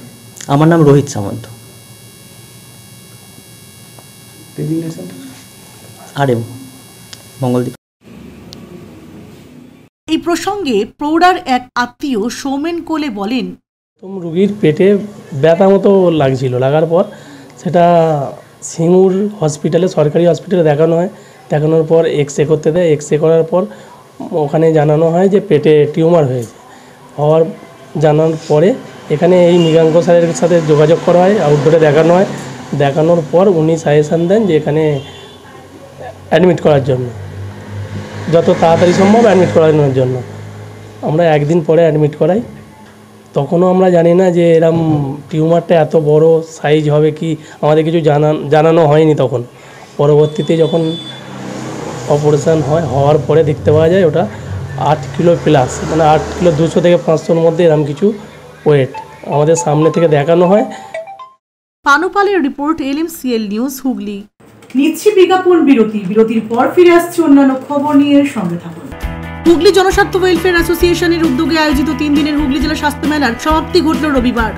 আমার নাম রোহিত সামন্ত। আরে মঙ্গলদ্বীপ। এই প্রসঙ্গে প্রৌঢ়ার এক আত্মীয় সৌমেন কোলে বলেন, রোগীর পেটে ব্যথা মতো লাগছিল, লাগার পর সেটা সিঙ্গুর হসপিটালে, সরকারি হসপিটালে দেখানো হয়। দেখানোর পর এক্সরে করতে দেয়। এক্সরে করার পর ওখানে জানানো হয় যে পেটে টিউমার হয়েছে। হওয়ার জানানোর পরে এখানে এই মৃগাঙ্ক স্যারের সাথে যোগাযোগ করা হয়, আউটডোরে দেখানো হয়। দেখানোর পর উনি সাজেশান দেন যে এখানে অ্যাডমিট করার জন্য, যত তাড়াতাড়ি সম্ভব অ্যাডমিট করানোর জন্য। আমরা 1 দিন পরে অ্যাডমিট করাই। তখনও আমরা জানি না যে এরম টিউমারটা এত বড় সাইজ হবে, কি আমাদের কিছু জানানো হয়নি তখন। পরবর্তীতে যখন অপারেশান হওয়ার পরে দেখতে পাওয়া যায় ওটা 8 কিলো প্লাস, মানে 8 কিলো 200 থেকে 500-র মধ্যে এরম কিছু ওয়েট আমাদের সামনে থেকে দেখানো হয়। পানুপালের রিপোর্ট, LMCL নিউজ, হুগলি। নিচ্ছি বিজ্ঞাপন বিরতি। বিরতির পর ফিরে আসছে অন্যান্য খবর নিয়ে, সঙ্গে থাকুন। হুগলি জনস্বার্থ ওয়েলফেয়ার অ্যাসোসিয়েশনের উদ্যোগে আয়োজিত 3 দিনের হুগলি জেলা স্বাস্থ্য মেলার সমাপ্তি ঘটল রবিবার।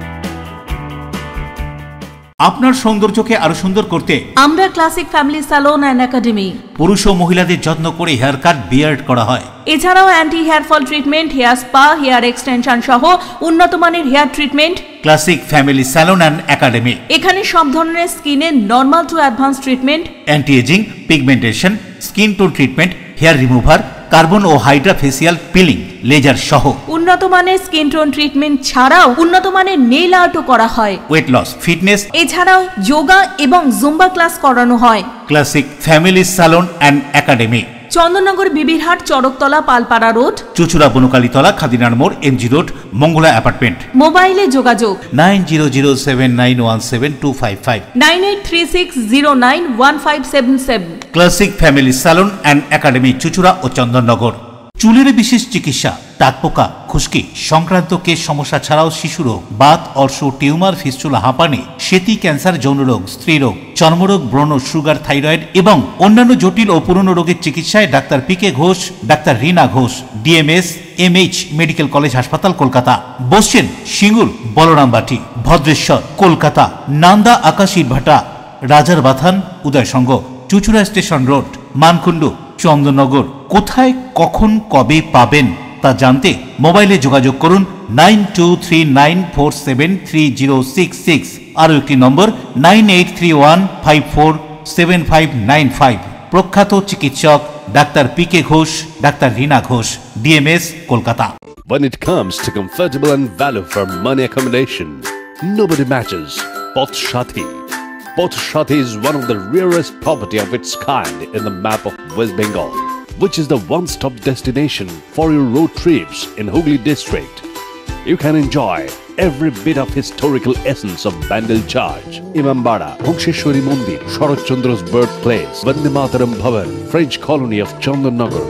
আপনার সৌন্দর্যকে আরো সুন্দর করতে আমরা classic family salon and academy. পুরুষ ও মহিলাদের যত্ন করে হেয়ার কাট, বিয়ার্ড করা হয়। এছাড়াও anti hair fall treatment, hair spa, hair extension সহ উন্নত মানের hair treatment. Classic family salon and academy. এখানে সব ধরনের স্কিনের normal to advance treatment, anti ageing, pigmentation, skin tone treatment, hair remover, carbon ও হাইড্রা ফেসিয়াল পিলিং, লেজার সহ উন্নত মানের স্কিন টোন ট্রিটমেন্ট ছাড়াও উন্নত মানের নেইল আর্টও করা হয়। ওয়েট লস, ফিটনেস, এছাড়াও যোগা এবং জুম্বা ক্লাস করানো হয়। Classic family salon and academy, Chandannagar, Bibirhat, Charaktala, Palpara road, Chuchura, Bankalitala, খাদিনার মোড়, এমজি রোড, মঙ্গলা অ্যাপার্টমেন্ট। মোবাইলে যোগাযোগ 9007917255, 9836091577। Classic family salon and academy, Chuchura ও চন্দননগর। চুলের বিশেষ চিকিৎসা, টাকপোকা, খুশকি সংক্রান্ত কেশ সমস্যা ছাড়াও শিশুরোগ, বাত, অর্শ, টিউমার, ফিস্টুলা, হাঁপানি, সেতি, ক্যান্সার, যৌনরোগ, স্ত্রীরোগ, চর্মরোগ, ব্রণ, সুগার, থাইরয়েড এবং অন্যান্য জটিল ও পুরনো রোগের চিকিৎসায় ডাক্তার পিকে Ghosh, doctor Rina Ghosh, DMS MH medical college হাসপাতাল, কলকাতা। বসছেন সিঙ্গুর, বলরামবাটি, ভদ্রেশ্বর, কলকাতা, নান্দা, আকাশীরভাটা, রাজার বাথান, উদয়সঙ্গ, চুচুড়া স্টেশন রোড, মানকুণ্ডু, চন্দননগর। কোথায়, কখন, কবে পাবেন তা জানতে মোবাইলে যোগাযোগ করুন 9239473066, আরও একটি নম্বর 9831547595। প্রখ্যাত চিকিৎসক ডাক্তার পিকে Ghosh, doctor Rina Ghosh, DMS, Kolkata. When it comes to comfortable and value for money accommodation, nobody matches Poth Shati. Poth Shati is one of the rarest property of its kind in the map of West Bengal, which is the one-stop destination for your road trips in Hooghly district. You can enjoy every bit of historical essence of Bandel Church, Imambara, Bhongsheshwari Mandir, Sharat Chandra's birthplace, Vande Mataram Bhavan, French colony of Chandanagar.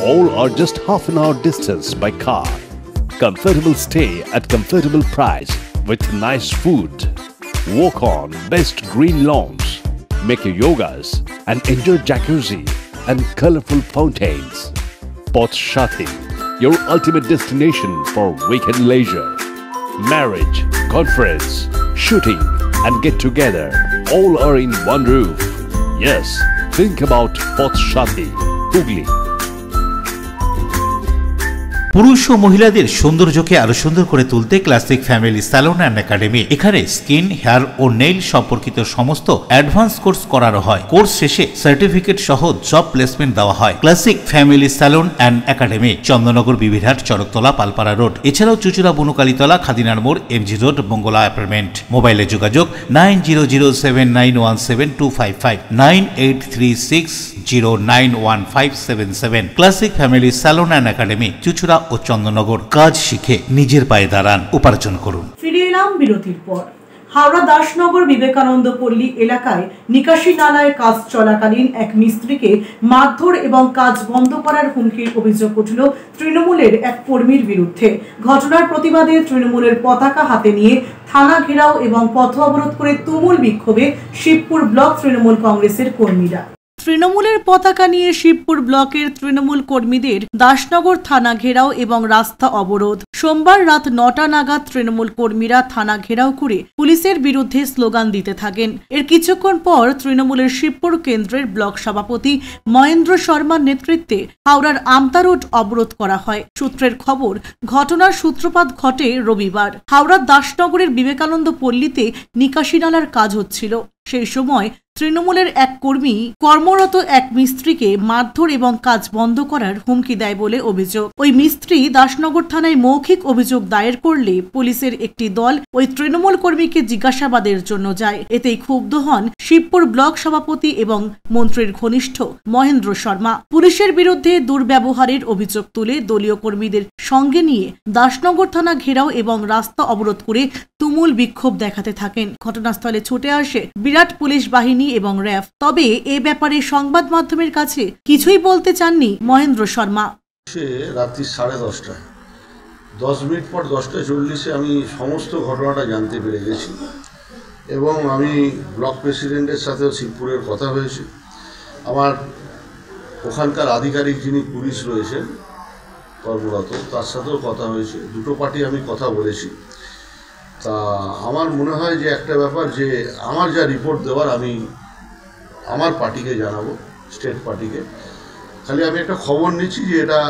All are just half an hour distance by car. Comfortable stay at comfortable price with nice food. Walk on best green lawns, make your yogas and enjoy jacuzzi and colorful fountains. Poth Shati, your ultimate destination for weekend leisure. Marriage, conference, shooting and get together all are in one roof. Yes, think about Poth Shati, Hooghly. পুরুষ ও মহিলাদের সৌন্দর্যকে আরো সুন্দর করে তুলতে classic family salon and academy. এখানে skin, hair ও nail সম্পর্কিত সমস্ত অ্যাডভান্স কোর্স করানো হয়। কোর্স শেষে সার্টিফিকেট সহ জব প্লেসমেন্ট দেওয়া হয়। Classic family salon and academy, Chandannagar, Bibirhat, Charaktala, Palpara road. এছাড়াও চুচুড়া, বনকালীতলা, খাদিনার মোড়, এমজি রোড, মঙ্গলা অ্যাপার্টমেন্ট। মোবাইলে যোগাযোগ 9007917255, 9836091577। Classic family salon and academy, Chuchura ও চন্দননগর। কাজ শিখে নিজের পায়ে দাঁড়ান, উপার্জন করুন। ফিরে এলাম বিরতির পর। হাওড়া দাসনগর বিবেকানন্দ পল্লী এলাকায় নিকাশি নালায় কাজ চলাকালীন এক মিস্ত্রিকে মারধর এবং কাজ বন্ধ করার হুমকির অভিযোগ উঠল তৃণমূলের এক কর্মীর বিরুদ্ধে। ঘটনার প্রতিবাদে তৃণমূলের পতাকা হাতে নিয়ে থানা ঘেরাও এবং পথ অবরোধ করে তুমুল বিক্ষোভে শিবপুর ব্লক তৃণমূল কংগ্রেসের কর্মীরা। তৃণমূলের পতাকা নিয়ে শিবপুর ব্লকের তৃণমূল কর্মীদের দাসনগর থানা ঘেরাও এবং রাস্তা অবরোধ। সোমবার রাত 9টা নাগাদ তৃণমূল কর্মীরা থানা ঘেরাও করে পুলিশের বিরুদ্ধে স্লোগান দিতে থাকেন। এর কিছুক্ষণ পর তৃণমূলের শিবপুর কেন্দ্রের ব্লক সভাপতি মহেন্দ্র শর্মার নেতৃত্বে হাওড়ার আমতা রোড অবরোধ করা হয়। সূত্রের খবর, ঘটনার সূত্রপাত ঘটে রবিবার। হাওড়ার দাসনগরের বিবেকানন্দ পল্লীতে নিকাশি নালার কাজ হচ্ছিল। সেই সময় তৃণমূলের এক কর্মী কর্মরত এক মিস্ত্রিকে মারধর এবং কাজ বন্ধ করার হুমকি দেয় বলে অভিযোগ। ওই মিস্ত্রি দাসনগর থানায় মৌখিক অভিযোগ দায়ের করলে পুলিশের একটি দল ওই তৃণমূল কর্মীকে জিজ্ঞাসাবাদের জন্য যায়। এতেই ক্ষুব্ধ হন শিবপুর ব্লক সভাপতি এবং মন্ত্রীর ঘনিষ্ঠ মহেন্দ্র শর্মা। পুলিশের বিরুদ্ধে দুর্ব্যবহারের অভিযোগ তুলে দলীয় কর্মীদের সঙ্গে নিয়ে দাসনগর থানা ঘেরাও এবং রাস্তা অবরোধ করে তুমুল বিক্ষোভ দেখাতে থাকেন। ঘটনাস্থলে ছুটে আসে বিরাট পুলিশ বাহিনী এবং র্যাফ। তবে এ ব্যাপারে সংবাদ মাধ্যমের কাছে কিছুই বলতে চাননি মহেন্দ্র শর্মা। রাত্রি 10:30, 10 মিনিট পর 10:40 আমি সমস্ত ঘটনাটা জানতে পেরে গেছি এবং আমি ব্লক প্রেসিডেন্টের সাথেও শিবপুরের কথা হয়েছে। আমার ওখানকার আধিকারিক যিনি পুলিশ রয়েছেন কর্মরত, তার সাথেও কথা হয়েছে। দুটো পার্টি আমি কথা বলেছি। তা আমার মনে হয় যে একটা ব্যাপার, যে আমার যা রিপোর্ট দেওয়ার আমি আমার পার্টিকে জানাবো, স্টেট পার্টিকে। খালি আমি একটা খবর নিচ্ছি যে এটা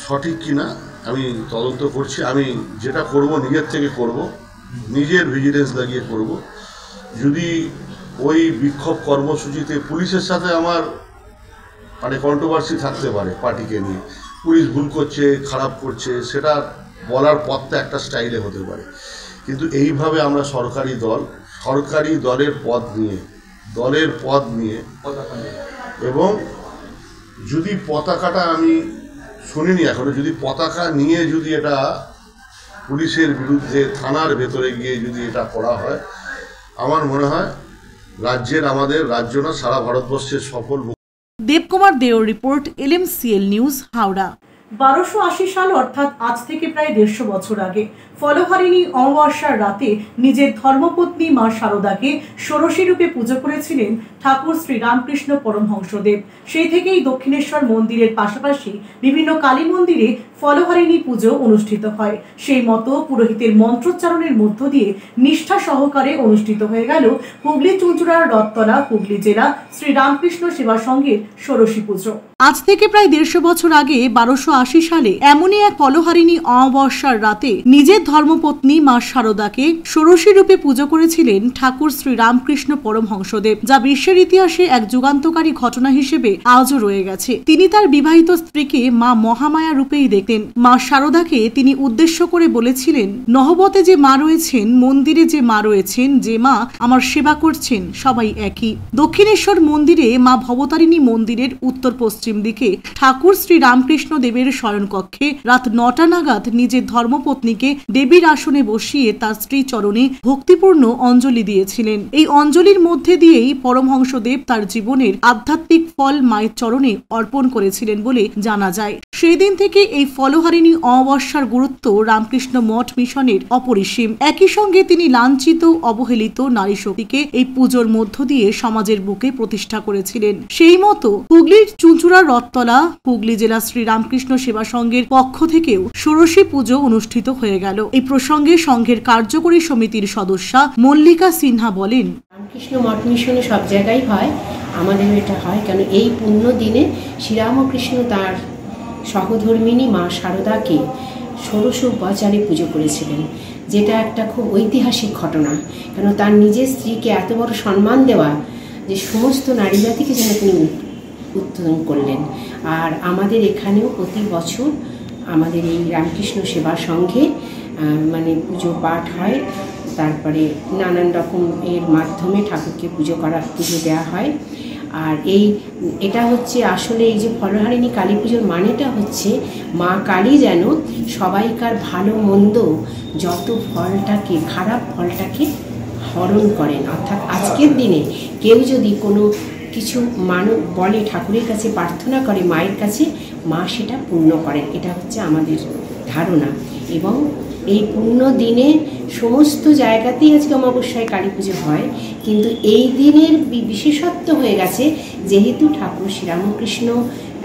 সঠিক কিনা আমি তদন্ত করছি। আমি যেটা করব নিজের থেকে করব, নিজের ভিজিলেন্স লাগিয়ে করব। যদি ওই বিক্ষোভ কর্মসূচিতে পুলিশের সাথে আমার মানে কন্ট্রোভার্সি থাকতে পারে পার্টিকে নিয়ে, পুলিশ ভুল করছে, খারাপ করছে, সেটা বলার পথটা একটা স্টাইলে হতে পারে। কিন্তু এইভাবে আমরা সরকারি দলের পদ নিয়ে এবং যদি পতাকাটা আমি শুনিনি এখনো, যদি পতাকা নিয়ে যদি এটা পুলিশের বিরুদ্ধে থানার ভেতরে গিয়ে যদি এটা করা হয়, আমার মনে হয় আমাদের রাজ্য না সারা ভারতবর্ষের সফল। দেবকুমার দেওর রিপোর্ট, LMCL নিউজ, হাওড়া। 1280 সাল অর্থাৎ আজ থেকে প্রায় 150 বছর আগে ফলহারিণী অমাবস্যার রাতে নিজের ধর্মপত্নী মা শারদাকে ষোড়শী রূপে পুজো করেছিলেন ঠাকুর শ্রী রামকৃষ্ণ পরমহংসদেব। সেই থেকেই দক্ষিণেশ্বর মন্দিরের পাশাপাশি বিভিন্ন কালী মন্দিরে ফলহারিণী পুজো অনুষ্ঠিত হয়। সেই মতো পুরোহিতের মন্ত্রোচ্চারণের মধ্য দিয়ে নিষ্ঠা সহকারে অনুষ্ঠিত হয়ে গেল হুগলি চুঁচুড়ার রথতলা হুগলি জেলা শ্রী রামকৃষ্ণ সেবা সংঘের ষোড়শী পুজো। আজ থেকে প্রায় 150 বছর আগে 1280 সালে এমনই এক ফলহারিণী অমাবস্যার রাতে নিজের ধর্মপত্নী মা শারদাকে ষোড়শী রূপে পুজো করেছিলেন ঠাকুর শ্রী রামকৃষ্ণ পরমহংসদেব, যা বিশ্বের ইতিহাসে এক যুগান্তকারী ঘটনা হিসেবে আজও রয়ে গেছে। তিনি তার বিবাহিত স্ত্রীকে মা মহামায়া রূপেই দেখতেন। মা শারদাকে তিনি উদ্দেশ্য করে বলেছিলেন, নহবতে যে মা রয়েছেন, মন্দিরে যে মা রয়েছেন, যে মা আমার সেবা করছেন, সবাই একই। দক্ষিণেশ্বর মন্দিরে মা ভবতারিণী মন্দিরের উত্তর পশ্চিম দিকে ঠাকুর শ্রী রামকৃষ্ণ দেবের শয়নকক্ষে রাত 9টা নাগাদ নিজের ধর্মপত্নীকে দেবীর আসনে বসিয়ে তার স্ত্রী চরণে ভক্তিপূর্ণ অঞ্জলি দিয়েছিলেন। এই অঞ্জলির মধ্যে দিয়েই পরমহংসদেব তার জীবনের আধ্যাত্মিক ফল মায়ের চরণে অর্পণ করেছিলেন বলে জানা যায়। সেই দিন থেকে এই ফলহারিণী অমাবস্যার গুরুত্ব রামকৃষ্ণ মঠ মিশনের অপরিসীম। একই সঙ্গে তিনি লাঞ্ছিত অবহেলিত নারী শক্তিকে এই পুজোর মধ্য দিয়ে সমাজের বুকে প্রতিষ্ঠা করেছিলেন। সেই মতো হুগলির চুঁচুড়ার রথতলা হুগলি জেলা শ্রী রামকৃষ্ণ সেবা সংঘের পক্ষ থেকেও ষোড়শী পুজো অনুষ্ঠিত হয়ে গেল। এই প্রসঙ্গে সংঘের কার্যকরী সমিতির সদস্যা মল্লিকা সিনহা বলেন, রামকৃষ্ণ মঠ মিশনে সব জায়গায় হয়, আমাদের এটা হয় কেন এই পুণ্য দিনে শ্রীরামকৃষ্ণ তার সহধর্মিণী মা শারদাকে ষোড়শ উপাচারে পুজো করেছিলেন, যেটা একটা খুব ঐতিহাসিক ঘটনা। কেন তার নিজের স্ত্রীকে এত বড় সম্মান দেওয়া, যে সমস্ত নারী জাতিকে যেন তিনি উত্তোলন করলেন। আর আমাদের এখানেও প্রতি বছর আমাদের এই রামকৃষ্ণ সেবা সংঘে মানে পুজো পাঠ হয়, তারপরে নানান রকম এর মাধ্যমে ঠাকুরকে পুজো দেওয়া হয়। আর এটা হচ্ছে আসলে এই যে ফলহারিণী কালী পুজোর মানেটা হচ্ছে মা কালী যেন সবাইকার ভালো মন্দ যত ফলটাকে, খারাপ ফলটাকে হরণ করেন। অর্থাৎ আজকের দিনে কেউ যদি কোনো কিছু বলে ঠাকুরের কাছে, প্রার্থনা করে মায়ের কাছে, মা সেটা পূর্ণ করেন, এটা হচ্ছে আমাদের ধারণা। এবং এই পূর্ণ দিনে সমস্ত জায়গাতেই আজকে অমাবস্যায় কালী পুজো হয়, কিন্তু এই দিনের বিশেষত্ব হয়ে গেছে যেহেতু ঠাকুর শ্রীরামকৃষ্ণ,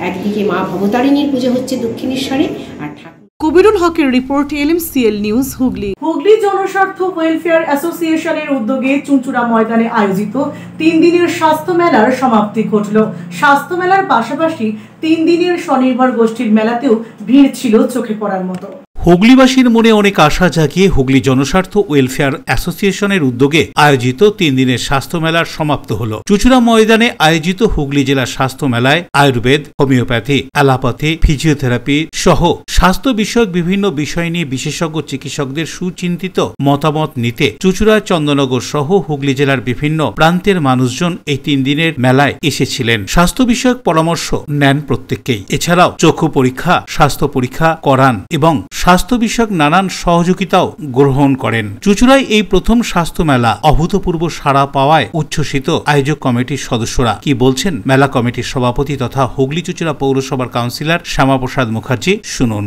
একদিকে মা ভবতারিণীর পুজো হচ্ছে দক্ষিণেশ্বরে, আর ঠাকুর। কবিরুল হকের report, LMCL news, Hooghly. Hooghly জনস্বার্থ ওয়েলফেয়ার অ্যাসোসিয়েশনের উদ্যোগে চুঁচুড়া ময়দানে আয়োজিত 3 দিনের স্বাস্থ্য মেলার সমাপ্তি ঘটল। স্বাস্থ্য মেলার পাশাপাশি 3 দিনের স্বনির্ভর গোষ্ঠীর মেলাতেও ভিড় ছিল চোখে পড়ার মতো। হুগলিবাসীর মনে অনেক আশা জাগিয়ে হুগলি জনস্বার্থ ওয়েলফেয়ার অ্যাসোসিয়েশনের উদ্যোগে আয়োজিত 3 দিনের স্বাস্থ্য মেলার সমাপ্ত হল। চুঁচুড়া ময়দানে আয়োজিত হুগলি জেলা স্বাস্থ্য মেলায় আয়ুর্বেদ, হোমিওপ্যাথি, অ্যালোপ্যাথি, ফিজিওথেরাপি সহ স্বাস্থ্য বিষয়ক বিভিন্ন বিষয় নিয়ে বিশেষজ্ঞ চিকিৎসকদের সুচিন্তিত মতামত নিতে চুঁচুড়া, চন্দননগর সহ হুগলি জেলার বিভিন্ন প্রান্তের মানুষজন এই 3 দিনের মেলায় এসেছিলেন। স্বাস্থ্য বিষয়ক পরামর্শ নেন প্রত্যেককেই। এছাড়াও চক্ষু পরীক্ষা, স্বাস্থ্য পরীক্ষা করান এবং স্বাস্থ্য বিষয়ক নানান সহযোগিতাও গ্রহণ করেন। চুঁচুড়ায় এই প্রথম স্বাস্থ্য মেলা অভূতপূর্ব সাড়া পাওয়ায় উচ্ছ্বসিত আয়োজক কমিটির সদস্যরা। কি বলছেন মেলা কমিটির সভাপতি তথা হুগলি চুঁচুড়া পৌরসভার কাউন্সিলর শ্যামাপ্রসাদ মুখার্জি, শুনুন।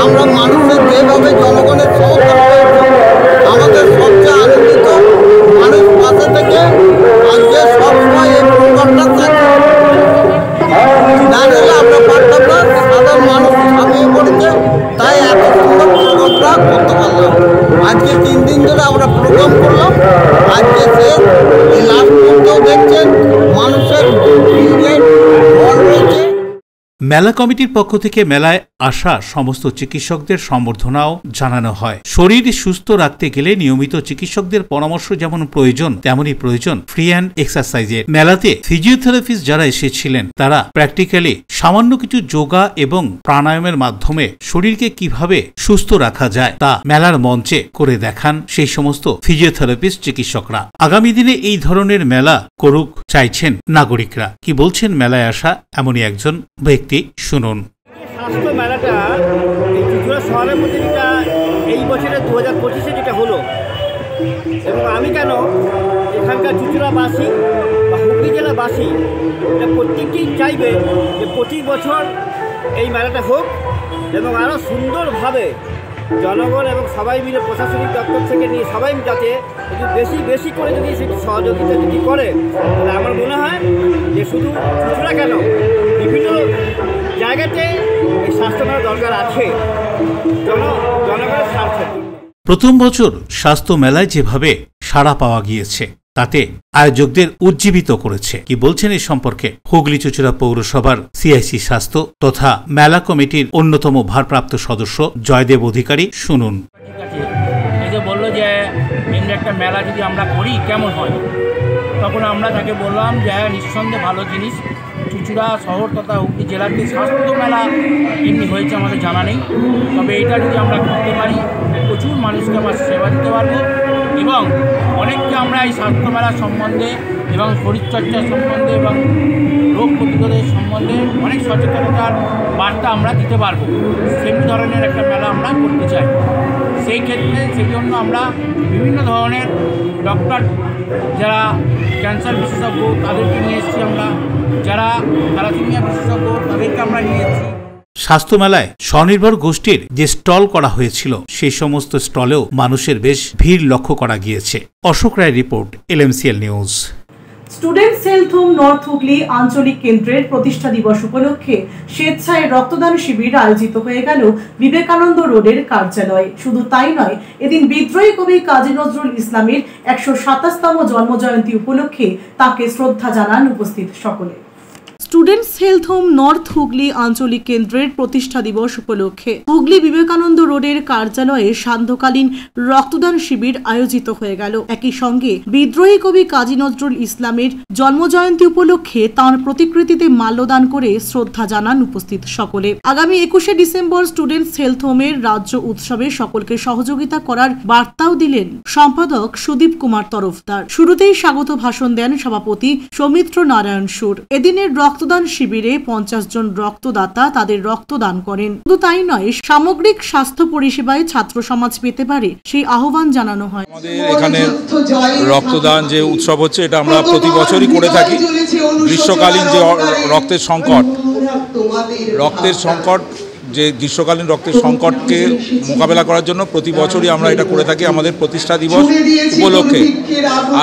আমরা মানুষের যেভাবে জনগণের আমাদের সবচেয়ে আনন্দিত মানুষ পাশে থেকে আজকে সবসময় এই প্রোগ্রামটা থাকে। না নিলে আমরা পারতাম না, সাধারণ মানুষ ঝাঁপিয়ে পড়েছে আজকে 3 দিন ধরে আমরা প্রোগ্রাম করলাম, আজকে শেষ। এই লাস্ট পর্যন্ত দেখছেন মানুষের ভিড়ে ভর রয়েছে। মেলা কমিটির পক্ষ থেকে মেলায় আসা সমস্ত চিকিৎসকদের সম্বর্ধনাও জানানো হয়। শরীর সুস্থ রাখতে গেলে নিয়মিত চিকিৎসকদের পরামর্শ যেমন প্রয়োজন, তেমনই প্রয়োজন ফ্রি হ্যান্ড এক্সারসাইজের। মেলাতে ফিজিওথেরাপিস্ট যারা এসেছিলেন তারা প্র্যাকটিক্যালি সামান্য কিছু যোগা এবং প্রাণায়ামের মাধ্যমে শরীরকে কিভাবে সুস্থ রাখা যায় তা মেলার মঞ্চে করে দেখান সেই সমস্ত ফিজিওথেরাপিস্ট চিকিৎসকরা। আগামী দিনে এই ধরনের মেলা করুক চাইছেন নাগরিকরা। কি বলছেন মেলায় আসা এমনই একজন ব্যক্তি, শুনুন। স্বাস্থ্য মেলাটা এই চুচুড়া শহরের মধ্যে যেটা এই বছরে 2025-এ যেটা হলো, এবং আমি কেন এখানকার চুচুড়াবাসী বা হুগলি জেলাবাসী এটা প্রত্যেকেই চাইবে যে প্রতি বছর এই মেলাটা হোক এবং আরও সুন্দরভাবে জনগণ এবং সবাই মিলে প্রশাসনিক দপ্তর থেকে নিয়ে সবাই যাতে একটু বেশি করে যদি সেটি সহযোগিতা যদি করে, তাহলে আমার মনে হয় যে শুধু চুচুড়া কেন বিভিন্ন জায়গাতে এই স্বাস্থ্য মেলা দরকার আছে জনগণের স্বার্থে। প্রথম বছর স্বাস্থ্য মেলায় যেভাবে সাড়া পাওয়া গিয়েছে তাতে আয়োজকদের উজ্জীবিত করেছে। কি বলছেন এই সম্পর্কে হুগলি চুচুড়া পৌরসভার সিআইসি স্বাস্থ্য তথা মেলা কমিটির অন্যতম ভারপ্রাপ্ত সদস্য জয়দেব অধিকারী, শুনুন। এই যে বললো যে এমনি একটা মেলা যদি আমরা করি কেমন হয়, তখন আমরা তাকে বললাম যে হ্যাঁ নিঃসন্দেহে ভালো জিনিস। চুচুড়া শহর তথা হুগলি জেলাতে স্বাস্থ্য মেলা এমনি হয়েছে আমাদের জানা নেই, তবে এটা যদি আমরা করতে পারি প্রচুর মানুষকে আমরা সেবা দিতে পারবো এবং অনেককে আমরা এই স্বাস্থ্য মেলা সম্বন্ধে এবং শরীরচর্চা সম্বন্ধে এবং রোগ প্রতিরোধের সম্বন্ধে অনেক সচেতনতার বার্তা আমরা দিতে পারবো। সেই ধরনের একটা মেলা আমরা করতে চাই। সেই ক্ষেত্রে সেই জন্য আমরা বিভিন্ন ধরনের ডক্টর যারা ক্যান্সার বিশেষজ্ঞ তাদেরকে নিয়ে এসেছি, আমরা যারা থ্যালাসেমিয়া বিশেষজ্ঞ তাদেরকে আমরা নিয়ে এসেছি। স্বাস্থ্য মেলায় স্বনির্ভর গোষ্ঠীর যে স্টল করা হয়েছিল সেই সমস্ত স্টলেও মানুষের বেশ ভিড় লক্ষ্য করা গিয়েছে। Ashok Roy report, LMCL news. Students health home north Hooghly আঞ্চলিক কেন্দ্রের প্রতিষ্ঠা দিবস উপলক্ষে স্বেচ্ছায় রক্তদান শিবির আয়োজিত হয়ে গেল বিবেকানন্দ রোডের কার্যালয়ে। শুধু তাই নয়, এদিন বিদ্রোহী কবি কাজী নজরুল ইসলামের 127তম জন্মজয়ন্তী উপলক্ষে তাকে শ্রদ্ধা জানান উপস্থিত সকলে। Students health home north Hooghly আঞ্চলিক কেন্দ্রের প্রতিষ্ঠা দিবস উপলক্ষে হুগলি বিবেকানন্দ রোডের কার্যালয়ে সান্ধ্যকালীন রক্তদান শিবির আয়োজিত হয়ে গেল। একই সঙ্গে বিদ্রোহী কবি কাজী নজরুল ইসলামের জন্মজয়ন্তী উপলক্ষে তাঁর প্রতিকৃতিতে মাল্যদান করে শ্রদ্ধা জানান উপস্থিত সকলে। আগামী 21শে ডিসেম্বর স্টুডেন্টস হেলথ হোমের রাজ্য উৎসবে সকলকে সহযোগিতা করার বার্তাও দিলেন সম্পাদক সুদীপ কুমার তরফদার। শুরুতেই স্বাগত ভাষণ দেন সভাপতি সৌমিত্র নারায়ণ সুর। এদিনের রক্তদান শিবিরে 50 জন রক্তদাতা তাদের রক্তদান করেন। শুধু তাই নয়, সামগ্রিক স্বাস্থ্য পরিষেবায় ছাত্র সমাজ পেতে পারে সেই আহ্বান জানানো হয়। আমাদের এখানে রক্তদান যে উৎসব হচ্ছে এটা আমরা প্রতি বছরই করে থাকি। গ্রীষ্মকালীন যে রক্তের সংকট যে গ্রীষ্মকালীন রক্তের সংকটকে মোকাবেলা করার জন্য প্রতি বছরই আমরা এটা করে থাকি। আমাদের প্রতিষ্ঠা দিবস উপলক্ষে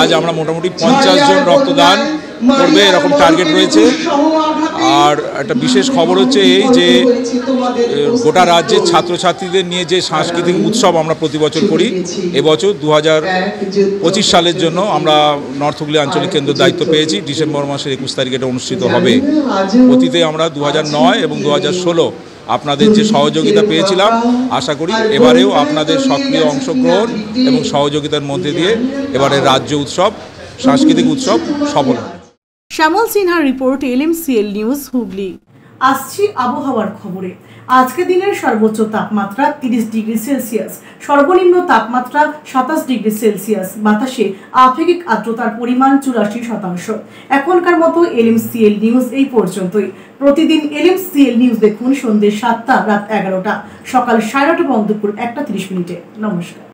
আজ আমরা মোটামুটি 50 জন রক্তদান করবে এরকম টার্গেট রয়েছে। আর একটা বিশেষ খবর হচ্ছে এই যে গোটা রাজ্যের ছাত্রছাত্রীদের নিয়ে যে সাংস্কৃতিক উৎসব আমরা প্রতি বছর করি, এবছর 2025 সালের জন্য আমরা নর্থ হুগলি আঞ্চলিক কেন্দ্রের দায়িত্ব পেয়েছি। ডিসেম্বর মাসের 21 তারিখে এটা অনুষ্ঠিত হবে। অতীতে আমরা 2009 এবং 2016 আপনাদের যে সহযোগিতা পেয়েছিলাম, আশা করি এবারেও আপনাদের সক্রিয় অংশগ্রহণ এবং সহযোগিতার মধ্যে দিয়ে এবারে রাজ্য উৎসব সাংস্কৃতিক উৎসব সফল হবে। শ্যামল সিনহার রিপোর্ট, LMCL নিউজ হুগলি। আসছি আবহাওয়ার খবরে। আজকে দিনের সর্বোচ্চ তাপমাত্রা 30 ডিগ্রি সেলসিয়াস, সর্বনিম্ন তাপমাত্রা 27 ডিগ্রি সেলসিয়াস। বাতাসে আপেক্ষিক আর্দ্রতার পরিমাণ 84%। এখনকার মতো LMCL নিউজ এই পর্যন্তই। প্রতিদিন LMCL নিউজ দেখুন সন্ধ্যে 7টা, রাত 11টা, সকাল 9:30 এবং দুপুর 1:30। নমস্কার।